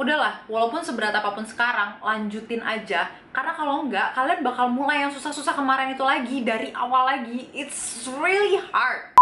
udahlah, walaupun seberat apapun sekarang, lanjutin aja. Karena kalau enggak, kalian bakal mulai yang susah-susah kemarin itu lagi, dari awal lagi. It's really hard.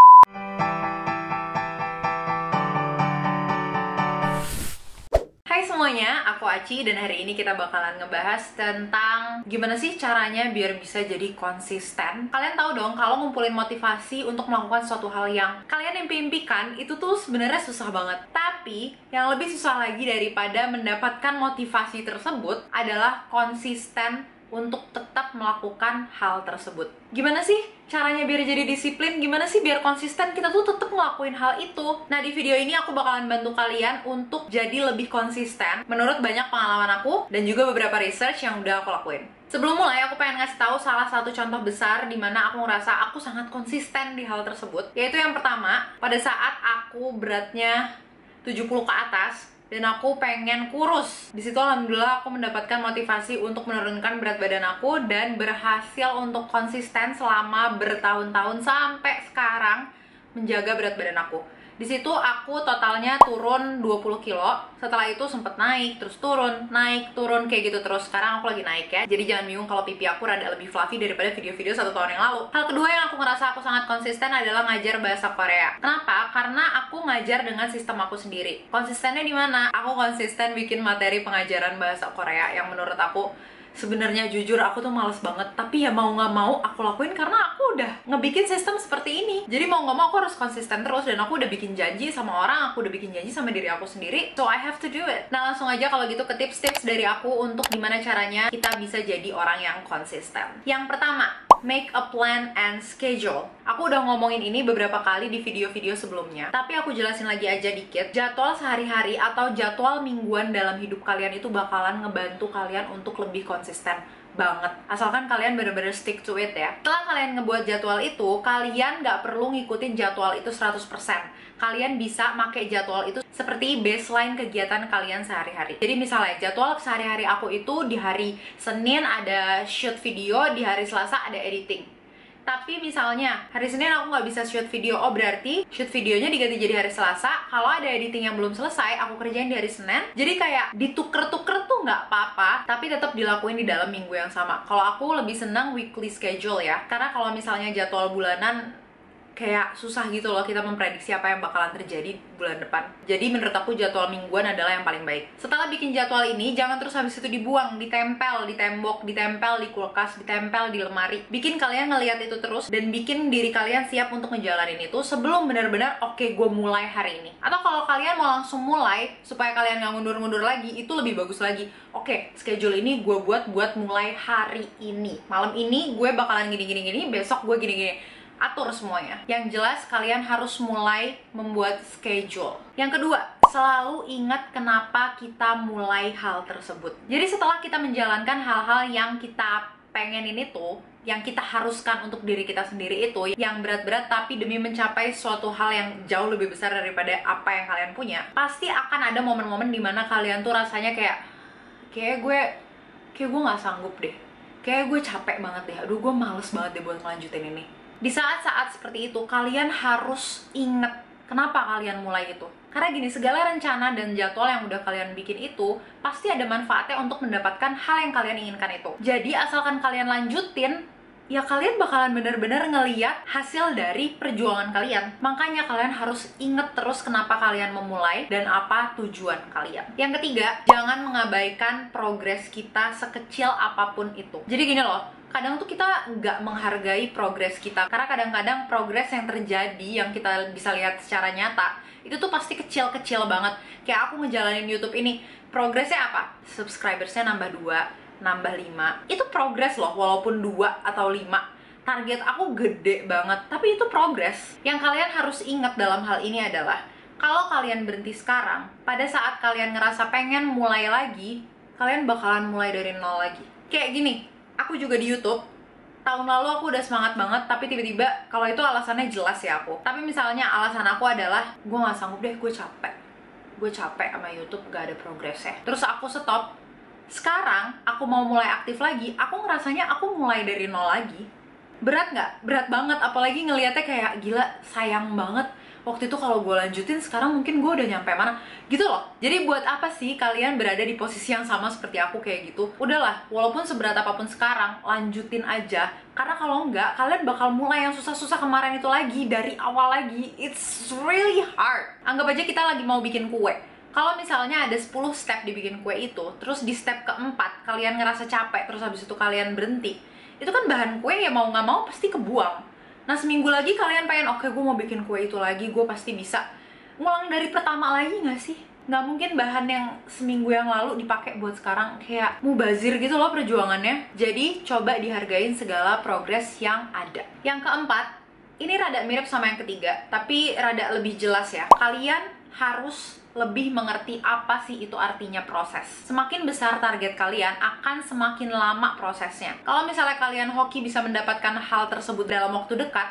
Hai semuanya, aku Aci dan hari ini kita bakalan ngebahas tentang gimana sih caranya biar bisa jadi konsisten. Kalian tahu dong kalau ngumpulin motivasi untuk melakukan suatu hal yang kalian impi-impikan itu tuh sebenarnya susah banget. Tapi yang lebih susah lagi daripada mendapatkan motivasi tersebut adalah konsisten untuk tetap melakukan hal tersebut. Gimana sih caranya biar jadi disiplin? Gimana sih biar konsisten kita tuh tetap ngelakuin hal itu? Nah, di video ini aku bakalan bantu kalian untuk jadi lebih konsisten menurut banyak pengalaman aku dan juga beberapa research yang udah aku lakuin. Sebelum mulai, aku pengen ngasih tahu salah satu contoh besar di mana aku ngerasa aku sangat konsisten di hal tersebut. Yaitu yang pertama, pada saat aku beratnya 70 ke atas dan aku pengen kurus. Di situ alhamdulillah aku mendapatkan motivasi untuk menurunkan berat badan aku dan berhasil untuk konsisten selama bertahun-tahun sampai sekarang menjaga berat badan aku. Di situ aku totalnya turun 20 kilo. Setelah itu sempet naik, terus turun, naik, turun, kayak gitu terus. Sekarang aku lagi naik ya. Jadi jangan bingung kalau pipi aku rada lebih fluffy daripada video-video 1 tahun yang lalu. Hal kedua yang aku ngerasa aku sangat konsisten adalah ngajar bahasa Korea. Kenapa? Karena aku ngajar dengan sistem aku sendiri. Konsistennya di mana? Aku konsisten bikin materi pengajaran bahasa Korea yang menurut aku sebenarnya jujur aku tuh males banget, tapi ya mau nggak mau aku lakuin karena aku udah ngebikin sistem seperti ini. Jadi mau nggak mau aku harus konsisten terus, dan aku udah bikin janji sama orang, aku udah bikin janji sama diri aku sendiri, so I have to do it. Nah, langsung aja kalau gitu ke tips-tips dari aku untuk gimana caranya kita bisa jadi orang yang konsisten. Yang pertama, make a plan and schedule. Aku udah ngomongin ini beberapa kali di video-video sebelumnya, tapi aku jelasin lagi aja dikit. Jadwal sehari-hari atau jadwal mingguan dalam hidup kalian itu bakalan ngebantu kalian untuk lebih konsisten banget. Asalkan kalian bener-bener stick to it ya. Setelah kalian ngebuat jadwal itu, kalian nggak perlu ngikutin jadwal itu 100%. Kalian bisa pakai jadwal itu seperti baseline kegiatan kalian sehari-hari. Jadi misalnya jadwal sehari-hari aku itu di hari Senin ada shoot video, di hari Selasa ada editing. Tapi misalnya hari Senin aku nggak bisa shoot video, oh berarti shoot videonya diganti jadi hari Selasa. Kalau ada editing yang belum selesai, aku kerjain di hari Senin. Jadi kayak dituker-tuker tuh nggak apa-apa, tapi tetap dilakuin di dalam minggu yang sama. Kalau aku lebih senang weekly schedule ya, karena kalau misalnya jadwal bulanan kayak susah gitu loh kita memprediksi apa yang bakalan terjadi bulan depan. Jadi menurut aku jadwal mingguan adalah yang paling baik. Setelah bikin jadwal ini, jangan terus habis itu dibuang, ditempel di tembok, ditempel di kulkas, ditempel di lemari. Bikin kalian ngelihat itu terus dan bikin diri kalian siap untuk ngejalanin itu sebelum benar-benar oke, gue mulai hari ini. Atau kalau kalian mau langsung mulai supaya kalian nggak mundur-mundur lagi, itu lebih bagus lagi. Oke, schedule ini gue buat mulai hari ini. Malam ini gue bakalan gini-gini, besok gue gini-gini. Atur semuanya. Yang jelas kalian harus mulai membuat schedule. Yang kedua, selalu ingat kenapa kita mulai hal tersebut. Jadi setelah kita menjalankan hal-hal yang kita pengenin itu, yang kita haruskan untuk diri kita sendiri itu, yang berat-berat tapi demi mencapai suatu hal yang jauh lebih besar daripada apa yang kalian punya, pasti akan ada momen-momen dimana kalian tuh rasanya kayak gue nggak sanggup deh, kayak gue capek banget deh, aduh gue males banget deh buat ngelanjutin ini. Di saat-saat seperti itu, kalian harus ingat kenapa kalian mulai itu. Karena gini, segala rencana dan jadwal yang udah kalian bikin itu pasti ada manfaatnya untuk mendapatkan hal yang kalian inginkan itu. Jadi asalkan kalian lanjutin, ya kalian bakalan bener-bener ngeliat hasil dari perjuangan kalian. Makanya kalian harus inget terus kenapa kalian memulai dan apa tujuan kalian. Yang ketiga, jangan mengabaikan progres kita sekecil apapun itu. Jadi gini loh, kadang tuh kita nggak menghargai progres kita, karena kadang-kadang progres yang terjadi yang kita bisa lihat secara nyata itu tuh pasti kecil-kecil banget. Kayak aku ngejalanin YouTube ini, progresnya apa? Subscribersnya nambah 2, nambah 5. Itu progres loh, walaupun 2 atau 5. Target aku gede banget, tapi itu progres. Yang kalian harus ingat dalam hal ini adalah kalau kalian berhenti sekarang, pada saat kalian ngerasa pengen mulai lagi, kalian bakalan mulai dari nol lagi. Kayak gini, aku juga di YouTube, tahun lalu aku udah semangat banget, tapi tiba-tiba, kalau itu alasannya jelas ya aku. Tapi misalnya alasan aku adalah, gue gak sanggup deh, gue capek sama YouTube, gak ada progresnya. Terus aku stop. Sekarang, aku mau mulai aktif lagi, aku ngerasanya aku mulai dari nol lagi. Berat nggak? Berat banget, apalagi ngeliatnya kayak, gila, sayang banget. waktu itu kalau gue lanjutin sekarang mungkin gue udah nyampe mana gitu loh. Jadi buat apa sih kalian berada di posisi yang sama seperti aku kayak gitu? Udahlah, walaupun seberat apapun sekarang, lanjutin aja. Karena kalau enggak, kalian bakal mulai yang susah-susah kemarin itu lagi, dari awal lagi. It's really hard. Anggap aja kita lagi mau bikin kue. Kalau misalnya ada 10 step dibikin kue itu, terus di step keempat kalian ngerasa capek, terus habis itu kalian berhenti, itu kan bahan kue ya mau nggak mau pasti kebuang. Nah seminggu lagi kalian pengen, oke gue mau bikin kue itu lagi, gue pasti bisa. Ngulang dari pertama lagi nggak sih? Nggak mungkin bahan yang seminggu yang lalu dipakai buat sekarang, kayak mubazir gitu loh perjuangannya. Jadi coba dihargain segala progres yang ada. Yang keempat, ini rada mirip sama yang ketiga, tapi rada lebih jelas ya. Kalian harus lebih mengerti apa sih itu artinya proses. Semakin besar target kalian, akan semakin lama prosesnya. Kalau misalnya kalian hoki bisa mendapatkan hal tersebut dalam waktu dekat,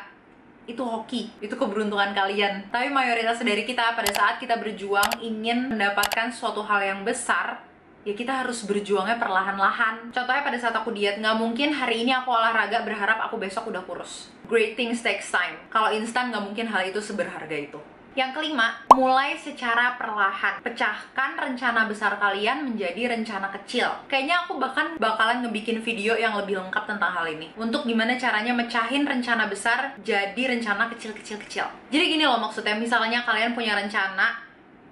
itu hoki, itu keberuntungan kalian. Tapi mayoritas dari kita pada saat kita berjuang ingin mendapatkan suatu hal yang besar, ya kita harus berjuangnya perlahan-lahan. Contohnya pada saat aku diet, nggak mungkin hari ini aku olahraga berharap aku besok udah kurus. Great things takes time. Kalau instan nggak mungkin hal itu seberharga itu. Yang kelima, mulai secara perlahan. Pecahkan rencana besar kalian menjadi rencana kecil. Kayaknya aku bahkan bakalan ngebikin video yang lebih lengkap tentang hal ini. Untuk gimana caranya mecahin rencana besar jadi rencana kecil-kecil-kecil. Jadi gini loh maksudnya, misalnya kalian punya rencana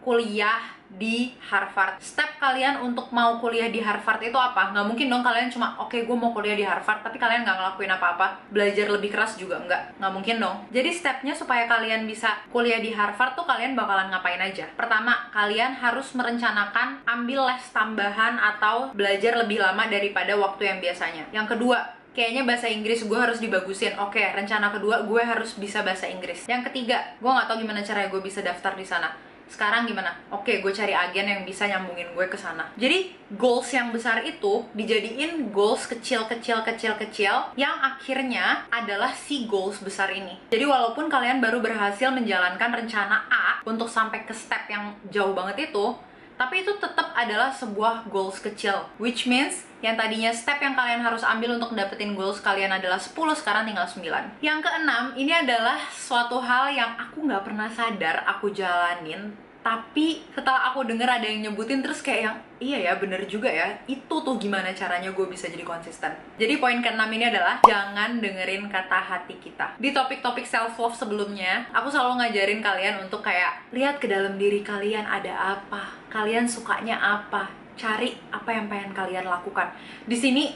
kuliah di Harvard. Step kalian untuk mau kuliah di Harvard itu apa? Nggak mungkin dong kalian cuma, oke gue mau kuliah di Harvard, tapi kalian nggak ngelakuin apa-apa. Belajar lebih keras juga nggak mungkin dong. Jadi stepnya supaya kalian bisa kuliah di Harvard tuh kalian bakalan ngapain aja? Pertama, kalian harus merencanakan ambil les tambahan atau belajar lebih lama daripada waktu yang biasanya. Yang kedua, kayaknya bahasa Inggris gue harus dibagusin. Oke, rencana kedua, gue harus bisa bahasa Inggris. Yang ketiga, gue nggak tahu gimana caranya gue bisa daftar di sana. Sekarang gimana? Oke, gue cari agen yang bisa nyambungin gue ke sana. Jadi, goals yang besar itu dijadiin goals kecil-kecil yang akhirnya adalah si goals besar ini. Jadi, walaupun kalian baru berhasil menjalankan rencana A untuk sampai ke step yang jauh banget itu, tapi itu tetap adalah sebuah goals kecil. Which means, yang tadinya step yang kalian harus ambil untuk dapetin goals kalian adalah 10, sekarang tinggal 9. Yang keenam, ini adalah suatu hal yang aku nggak pernah sadar aku jalanin, tapi setelah aku denger ada yang nyebutin terus kayak yang, iya ya bener juga ya, itu tuh gimana caranya gue bisa jadi konsisten. Jadi poin keenam ini adalah jangan dengerin kata hati kita. Di topik-topik self-love sebelumnya, aku selalu ngajarin kalian untuk kayak lihat ke dalam diri kalian ada apa, kalian sukanya apa, cari apa yang pengen kalian lakukan. Di sini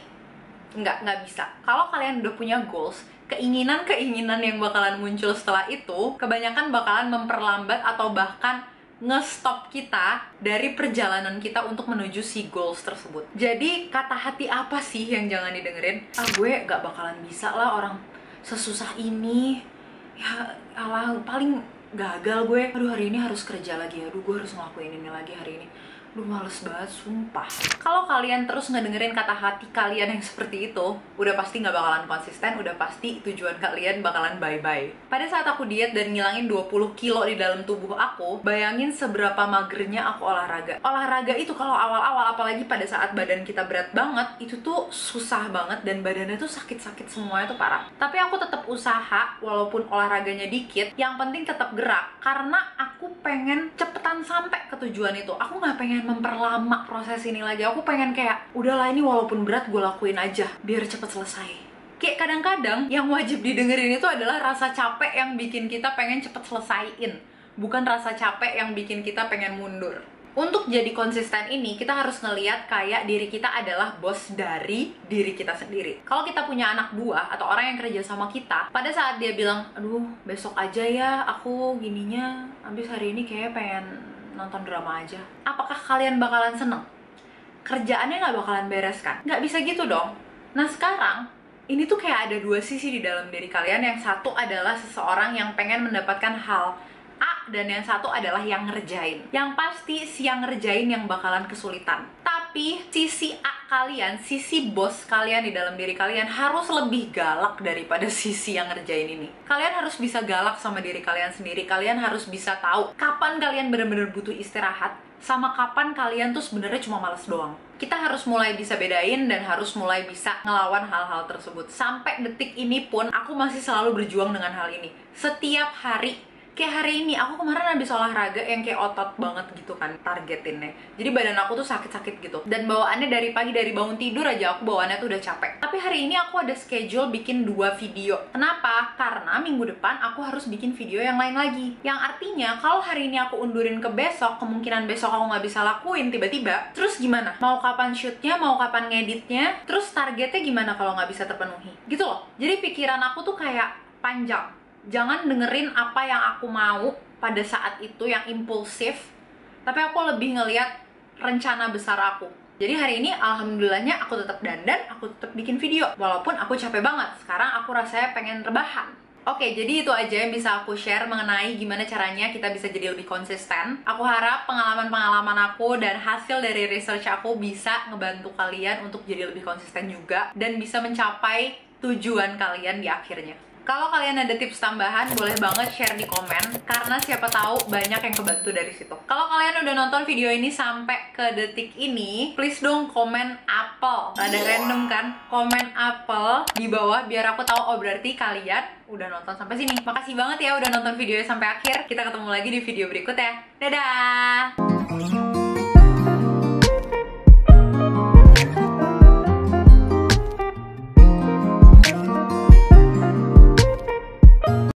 nggak bisa. Kalau kalian udah punya goals, keinginan-keinginan yang bakalan muncul setelah itu kebanyakan bakalan memperlambat atau bahkan nge-stop kita dari perjalanan kita untuk menuju si goals tersebut. Jadi kata hati apa sih yang jangan didengerin? Gue gak bakalan bisa lah orang sesusah ini. Ya alah, paling gagal gue. Aduh hari ini harus kerja lagi. Aduh gue harus ngelakuin ini lagi hari ini. Duh males banget, sumpah. Kalau kalian terus ngedengerin kata hati kalian yang seperti itu, udah pasti nggak bakalan konsisten, udah pasti tujuan kalian bakalan bye-bye. Pada saat aku diet dan ngilangin 20 kilo di dalam tubuh aku, bayangin seberapa magernya aku olahraga. Olahraga itu kalau awal-awal, apalagi pada saat badan kita berat banget, itu tuh susah banget dan badannya tuh sakit-sakit semuanya tuh parah. Tapi aku tetap usaha, walaupun olahraganya dikit, yang penting tetap gerak. Karena aku pengen cepetan sampai ke tujuan itu. Aku nggak pengen memperlama proses ini lagi. Aku pengen kayak, udahlah ini walaupun berat gue lakuin aja biar cepet selesai. Kayak kadang-kadang yang wajib didengerin itu adalah rasa capek yang bikin kita pengen cepet selesaiin, bukan rasa capek yang bikin kita pengen mundur. Untuk jadi konsisten ini, kita harus ngeliat kayak diri kita adalah bos dari diri kita sendiri. Kalau kita punya anak buah atau orang yang kerja sama kita, pada saat dia bilang, aduh besok aja ya, aku gininya, abis hari ini kayak pengen nonton drama aja. Apakah kalian bakalan seneng? Kerjaannya nggak bakalan beres kan? Nggak bisa gitu dong. Nah sekarang, ini tuh kayak ada dua sisi di dalam diri kalian. Yang satu adalah seseorang yang pengen mendapatkan hal A, dan yang satu adalah yang ngerjain. Yang pasti si yang ngerjain yang bakalan kesulitan. Tapi sisi A kalian, sisi bos kalian di dalam diri kalian harus lebih galak daripada sisi yang ngerjain ini. Kalian harus bisa galak sama diri kalian sendiri. Kalian harus bisa tahu kapan kalian benar-benar butuh istirahat, sama kapan kalian tuh sebenarnya cuma males doang. Kita harus mulai bisa bedain dan harus mulai bisa ngelawan hal-hal tersebut. Sampai detik ini pun aku masih selalu berjuang dengan hal ini. Setiap hari Kayak hari ini, aku kemarin habis olahraga yang kayak otot banget gitu kan targetinnya. Jadi badan aku tuh sakit-sakit gitu. Dan bawaannya dari pagi, dari bangun tidur aja aku bawaannya tuh udah capek. Tapi hari ini aku ada schedule bikin 2 video. Kenapa? Karena minggu depan aku harus bikin video yang lain lagi. Yang artinya kalau hari ini aku undurin ke besok, kemungkinan besok aku nggak bisa lakuin tiba-tiba. Terus gimana? Mau kapan shootnya, mau kapan ngeditnya, terus targetnya gimana kalau nggak bisa terpenuhi? Gitu loh. Jadi pikiran aku tuh kayak panjang. Jangan dengerin apa yang aku mau pada saat itu yang impulsif, tapi aku lebih ngelihat rencana besar aku. Jadi hari ini alhamdulillahnya aku tetap dandan, aku tetap bikin video walaupun aku capek banget. Sekarang aku rasanya pengen rebahan. Oke, jadi itu aja yang bisa aku share mengenai gimana caranya kita bisa jadi lebih konsisten. Aku harap pengalaman-pengalaman aku dan hasil dari research aku bisa ngebantu kalian untuk jadi lebih konsisten juga dan bisa mencapai tujuan kalian di akhirnya. Kalau kalian ada tips tambahan, boleh banget share di komen, karena siapa tahu banyak yang kebantu dari situ. Kalau kalian udah nonton video ini sampai ke detik ini, please dong komen apel. Ada random kan? Komen apel di bawah biar aku tahu, oh berarti kalian udah nonton sampai sini. Makasih banget ya udah nonton videonya sampai akhir. Kita ketemu lagi di video berikutnya. Dadah!